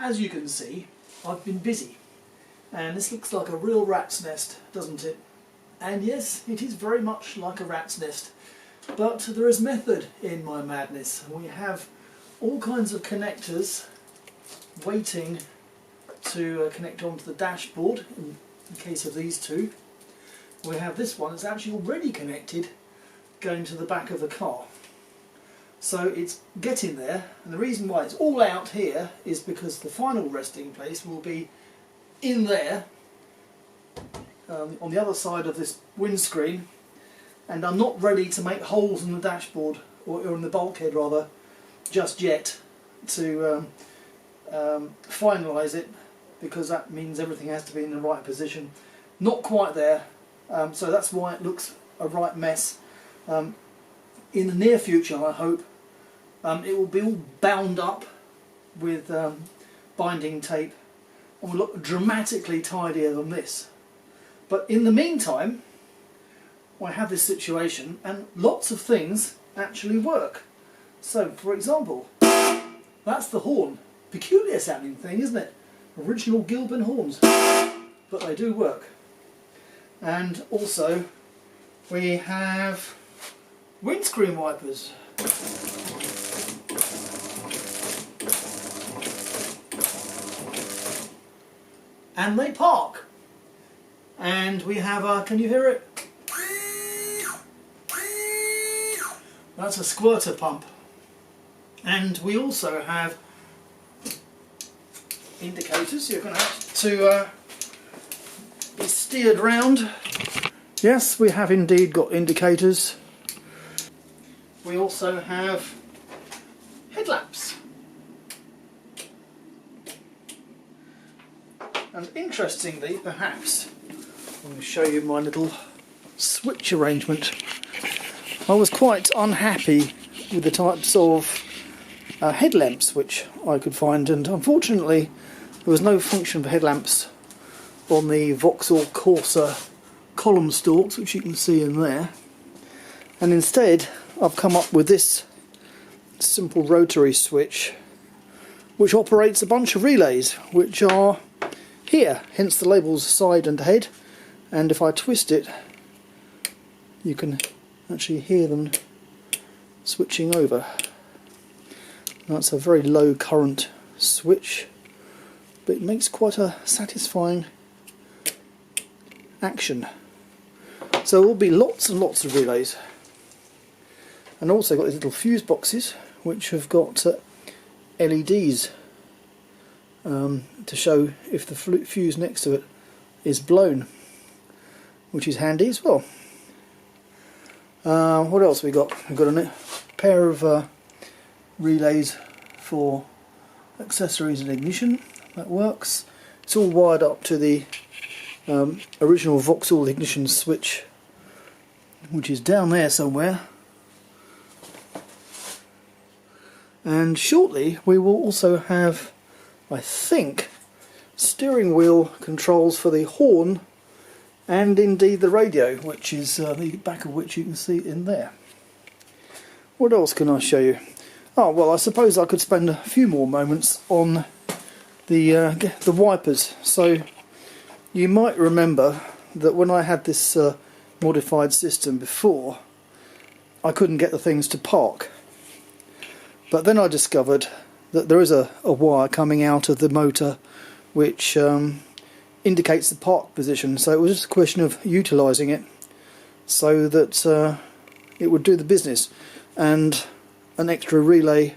as you can see, I've been busy, and this looks like a real rat's nest, doesn't it? And yes, it is very much like a rat's nest, but there is method in my madness. We have all kinds of connectors waiting to connect onto the dashboard in case of these two. We have this one that's actually already connected going to the back of the car. So it's getting there, and the reason why it's all out here is because the final resting place will be in there on the other side of this windscreen, and I'm not ready to make holes in the dashboard, or in the bulkhead rather, just yet to finalise it, because that means everything has to be in the right position. Not quite there, so that's why it looks a right mess. In the near future, I hope, it will be all bound up with binding tape and will look dramatically tidier than this. But in the meantime, I have this situation and lots of things actually work. So, for example, that's the horn. Peculiar sounding thing, isn't it? Original Gilbin horns. But they do work. And also, we have windscreen wipers. And they park. And we have can you hear it? That's a squirter pump. And we also have indicators. You're going to have to be steered round. Yes, we have indeed got indicators. We also have headlamps. And interestingly, perhaps, I'm going to show you my little switch arrangement. I was quite unhappy with the types of headlamps which I could find, and unfortunately there was no function for headlamps on the Vauxhall Corsa column stalks, which you can see in there. And instead I've come up with this simple rotary switch which operates a bunch of relays which are here, hence the labels side and head, and if I twist it you can actually hear them switching over. That's a very low current switch, but it makes quite a satisfying action. So there will be lots and lots of relays, and also got these little fuse boxes which have got LEDs to show if the fuse next to it is blown, which is handy as well. What else have we got? We've got a pair of relays for accessories and ignition. That works. It's all wired up to the original Vauxhall ignition switch, which is down there somewhere. And shortly we will also have, I think, steering wheel controls for the horn and indeed the radio, which is the back of which you can see in there. What else can I show you? Oh, well, I suppose I could spend a few more moments on the wipers. So you might remember that when I had this modified system before, I couldn't get the things to park. But then I discovered that there is a wire coming out of the motor which indicates the park position, so it was just a question of utilising it so that it would do the business, and an extra relay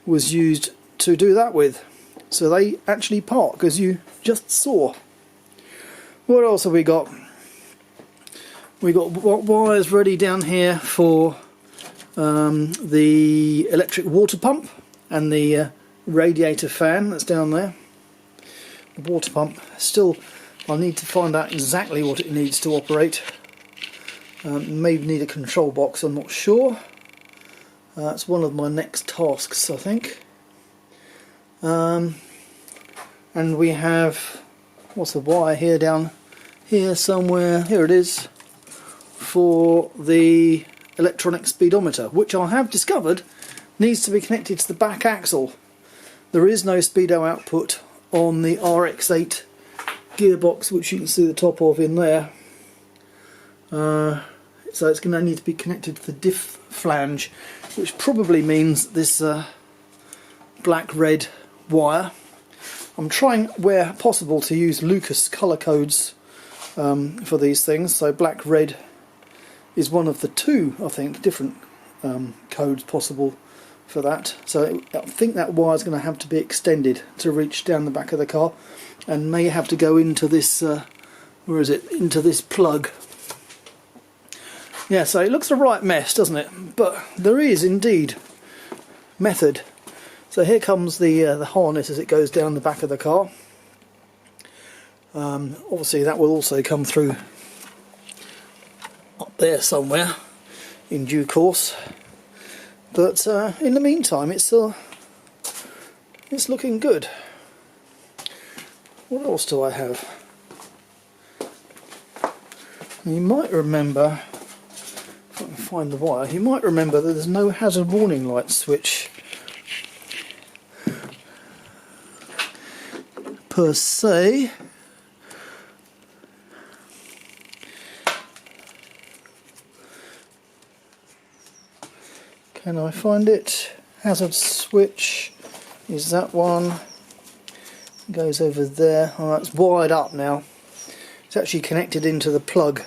was used to do that with, so they actually park as you just saw. What else have we got? We got wires ready down here for the electric water pump and the radiator fan that's down there. The water pump, still I'll need to find out exactly what it needs to operate. Maybe need a control box, I'm not sure. That's one of my next tasks, I think. And we have, what's the wire here, down here somewhere, here it is, for the electronic speedometer, which I have discovered needs to be connected to the back axle. There is no speedo output on the RX-8 gearbox, which you can see the top of in there. So it's going to need to be connected to the diff flange, which probably means this black-red wire. I'm trying, where possible, to use Lucas colour codes for these things. So black-red is one of the two, I think, different codes possible for that. So I think that wire is going to have to be extended to reach down the back of the car, and may have to go into this where is it, into this plug. Yeah, so it looks a right mess, doesn't it? But there is indeed method. So here comes the harness as it goes down the back of the car. Obviously that will also come through up there somewhere in due course. But in the meantime, it's looking good. What else do I have? You might remember, if I can find the wire, you might remember that there's no hazard warning light switch per se. Can I find it? Hazard switch is that one. Goes over there. Oh, that's wired up now. It's actually connected into the plug,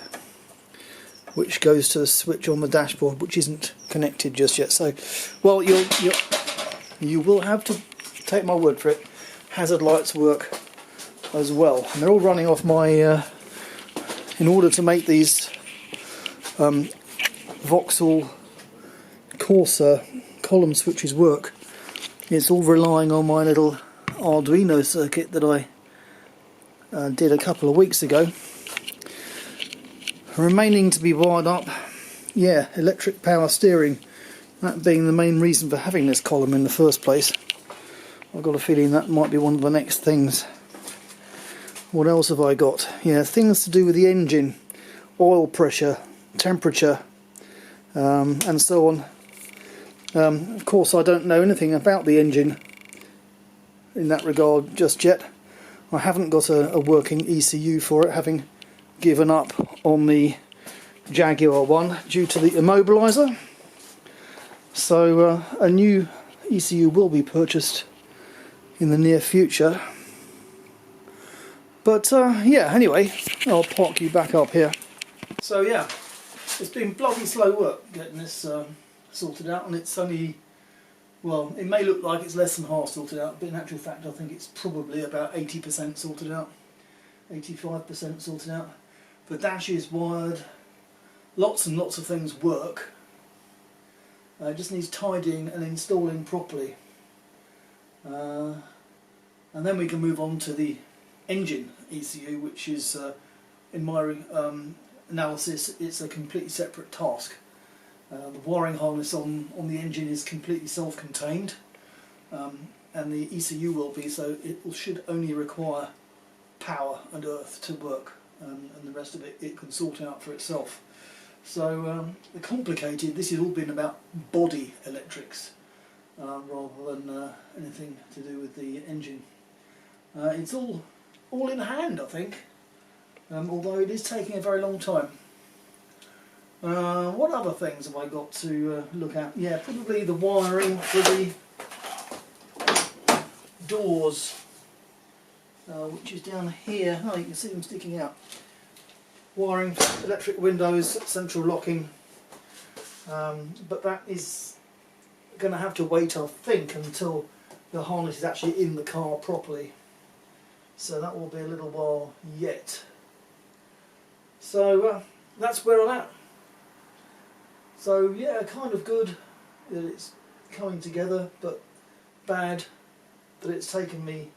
which goes to the switch on the dashboard, which isn't connected just yet. So, well, you will have to take my word for it. Hazard lights work as well, and they're all running off my. In order to make these Vauxhall Corsa column switches work, it's all relying on my little Arduino circuit that I did a couple of weeks ago. Remaining to be wired up, yeah, electric power steering, that being the main reason for having this column in the first place. I've got a feeling that might be one of the next things. What else have I got? Yeah, things to do with the engine, oil pressure, temperature, and so on. Of course, I don't know anything about the engine in that regard just yet. I haven't got a working ECU for it, having given up on the Jaguar one due to the immobiliser. So a new ECU will be purchased in the near future. But yeah, anyway, I'll park you back up here. So yeah, it's been bloody slow work getting this sorted out, and it's only, well, it may look like it's less than half sorted out, but in actual fact I think it's probably about 80% sorted out, 85% sorted out. The dash is wired, lots and lots of things work. It just needs tidying and installing properly. And then we can move on to the engine ECU, which is, in my analysis, it's a completely separate task. The wiring harness on the engine is completely self-contained, and the ECU will be, so it should only require power and earth to work, and the rest of it can sort out for itself. So the complicated, this has all been about body electrics rather than anything to do with the engine. It's all in hand, I think, although it is taking a very long time. What other things have I got to look at? Yeah, probably the wiring for the doors, which is down here. Oh, you can see them sticking out. Wiring for electric windows, central locking, but that is going to have to wait, I think, until the harness is actually in the car properly. So that will be a little while yet. So that's where I'm at. So yeah, kind of good that it's coming together, but bad that it's taken me,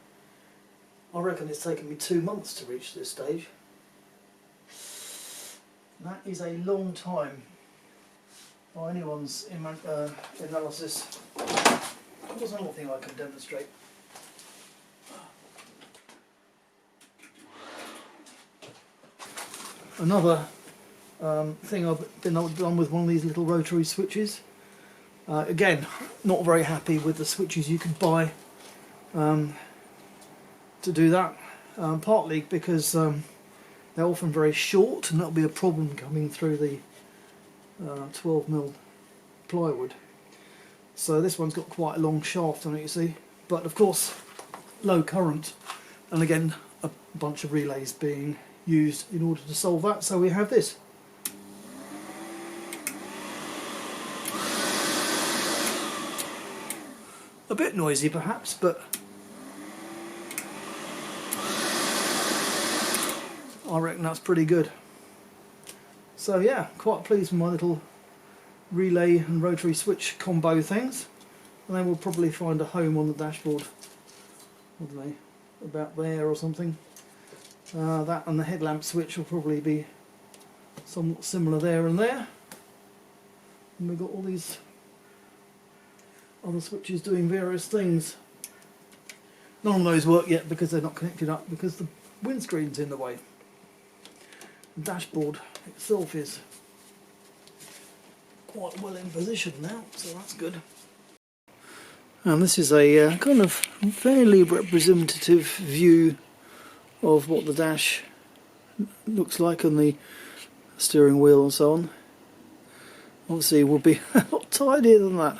I reckon it's taken me 2 months to reach this stage. That is a long time by anyone's analysis. There's another thing I can demonstrate. Another thing I've done with one of these little rotary switches. Again, not very happy with the switches you could buy to do that, partly because they're often very short, and that'll be a problem coming through the 12mm plywood. So this one's got quite a long shaft on it, you see, but of course low current, and again a bunch of relays being used in order to solve that. So we have this. A bit noisy perhaps, but I reckon that's pretty good. So yeah, quite pleased with my little relay and rotary switch combo things. And then we'll probably find a home on the dashboard, I don't know, about there or something. That and the headlamp switch will probably be somewhat similar there and there. And we've got all these other switches doing various things. None of those work yet because they're not connected up, because the windscreen's in the way. The dashboard itself is quite well in position now, so that's good. And this is a kind of fairly representative view of what the dash looks like, and the steering wheel and so on. Obviously it will be a lot tidier than that.